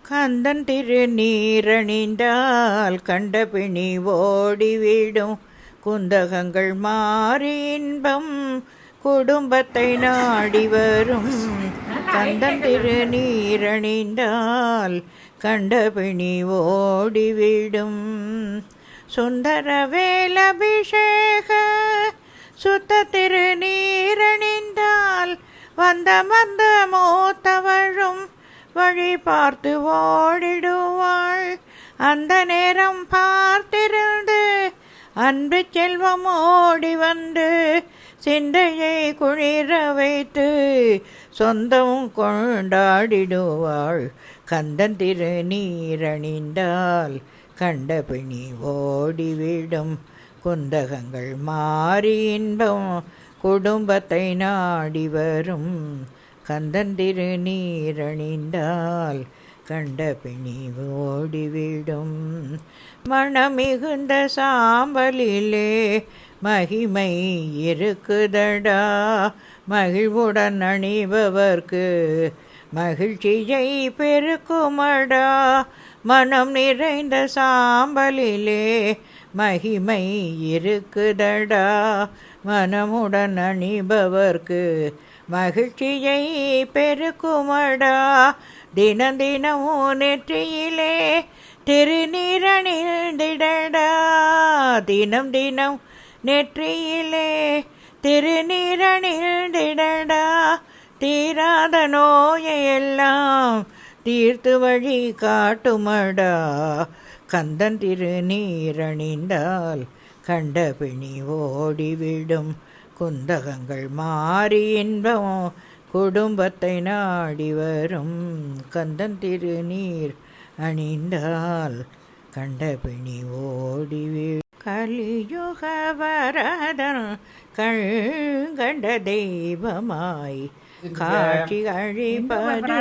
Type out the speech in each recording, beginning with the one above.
கந்தன் திருநீரணிந்தால் கண்டபிணி ஓடிவிடும், குந்தகங்கள் மாறி இன்பம் குடும்பத்தை நாடி வரும். கந்தன் திருநீரணிந்தால் கண்டபிணி ஓடிவிடும். சுந்தரவேல் அபிஷேக சுத்த திருநீரணிந்தால் வந்த மூத்தவழும் வழி பார்த்து ஓடிடுவாள். அந்த நேரம் பார்த்திருந்து அன்பு செல்வம் ஓடி வந்து சிந்தையை குளிர வைத்து சொந்தம் கொண்டாடிடுவாள். கந்தன் திருநீரணிந்தால் கண்டபிணி ஓடிவிடும், குந்தகங்கள் மாறி இன்பம் குடும்பத்தை நாடி வரும். கந்தன் திருநீரணிந்தால் கண்டபிணி ஓடிவிடும். மணமிகுந்த சாம்பலிலே மகிமை இருக்குதடா, மகிழ்வுடன் அணிபவர்க்கு மகிழ்ச்சியை பெருக்குமடா. மனம் நிறைந்த சாம்பலிலே மகிமை இருக்குதடா, மனமுடன் அணிபவர்க்கு மகிழ்ச்சியை பெருக்குமடா. தினம் தினமும் நெற்றியிலே திருநீரணிந்திடடா, தினம் தினம் நெற்றியிலே திருநீரணிந்திடடா. தீராத நோயெல்லாம் தீர்த்து வழி காட்டுமடா. கந்தன் திருநீரணிந்தால் கண்டபிணி ஓடிவிடும், குந்தகங்கள் மாறி இன்பம் குடும்பத்தை நாடி வரும். கந்தன் திருநீர் அணிந்தால் கண்டபிணி ஓடிவிடும். கலியுக வரதன் கண்கண்ட தெய்வமாய் காட்சி அழிப்பது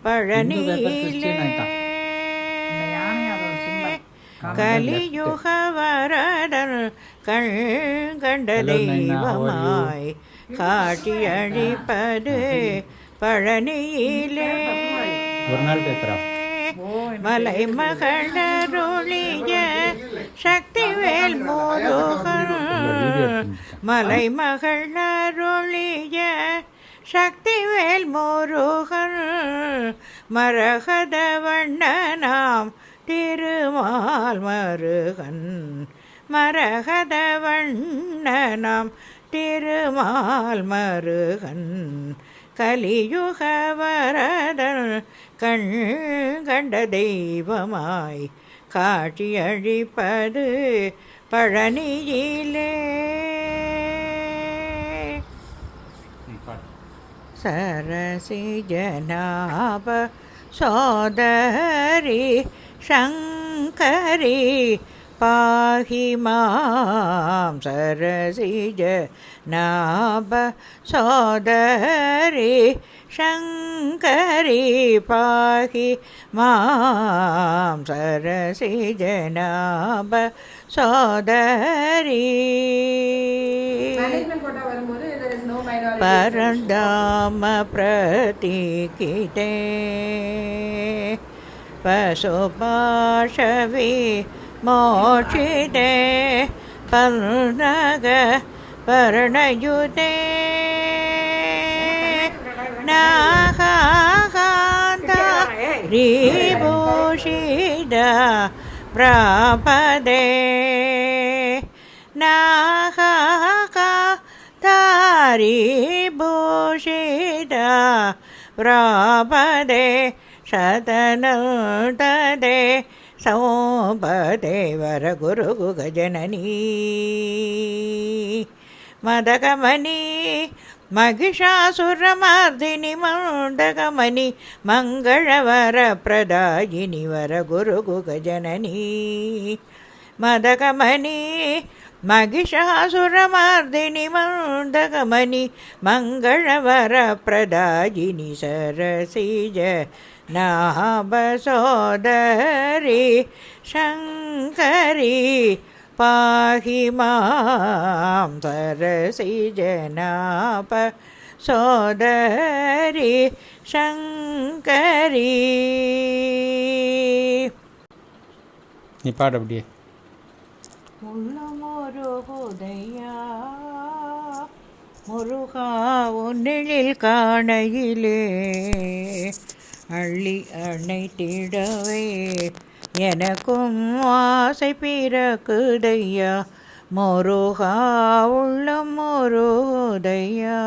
பழனியிலே. கலியுக வரதன் கண்கண்ட தெய்வமாய் காட்சி அழிப்பது பழனியிலே. மலை மகளருளிய சக்திவேல் முருகன், மலை மகளருளிய சக்திவேல் முருகன், மரகத வண்ணனாம் திருமால் மருகன், மரகத வண்ணனாம் திருமால் மருகன். கலியுக வரதன் கண்கண்ட தெய்வமாய் காட்சி அழிப்பது பழனியிலே. சரசிஜநாப சோதரி சங்கரி பாஹி மாம். சரசிஜநாப சோதரி சங்கரி பாஹி மாம். சரசிஜநாப சோதரி பரந்தாம பிரதிகிதே பசுபாஷவி மோட்சிதே பர்ணக பர்ணயுதே நாகாந்த ரீபூஷித பிராபதே நாகாரீபூஷித பிராபதே சதனதே சோபதே வரகுரு கஜனனி மதகமணி மகிஷாசுரமர்தினி மண்டகமணி மங்களவர பிரதாயினி வரகுரு கஜனனி மதகமணி மகிஷாசுரமர்தினி மண்டகமணி மங்களவர பிரதாயினி சரசிஜ நாப சோதரி சங்கரி பாஹி மாம். சரசிஜ நாப சோதரி சங்கரி. நீ பாடு அப்படியே. உள்ளமொருகுதையா முருகா உன்னில் காணையிலே அள்ளி அணைத்திடவே எனக்கும் ஆசை பிறக்குதையா முருகா உள்ளம் முருகுதையா.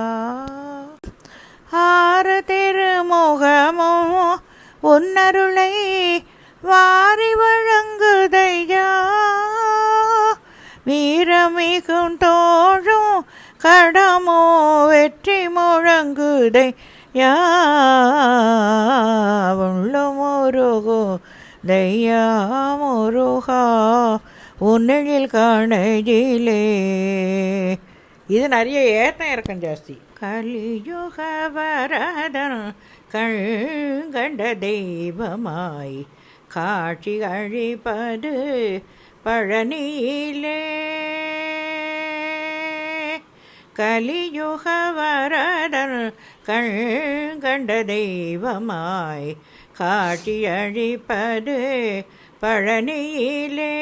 ஆறு திருமுகமும் உன்னருளை வாரி வழங்குதையா வீரமிகும் தோழும் கடமோ வெற்றி முழங்குதையா உள்ளம் முருகுதையா முருகா உன்னில் காணையிலே. இது நிறைய ஏத்தம் இறக்கம் ஜாஸ்தி. கலியுக வரதன் கண்கண்ட தெய்வமாய் காட்சி அழிப்பது பழனியிலே. கலியுக வரதன் கண்கண்ட தெய்வமாய் காட்சி அழிப்பது பழனியிலே.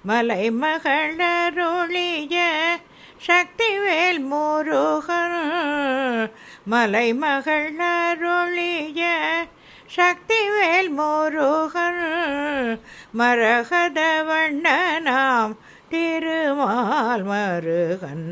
மலை மகளருளிய சக்திவேல் முருகன் மலை மகளருளிய சக்திவேல் முருகன் மரகத வண்ணனாம் திருமால் மருகன்.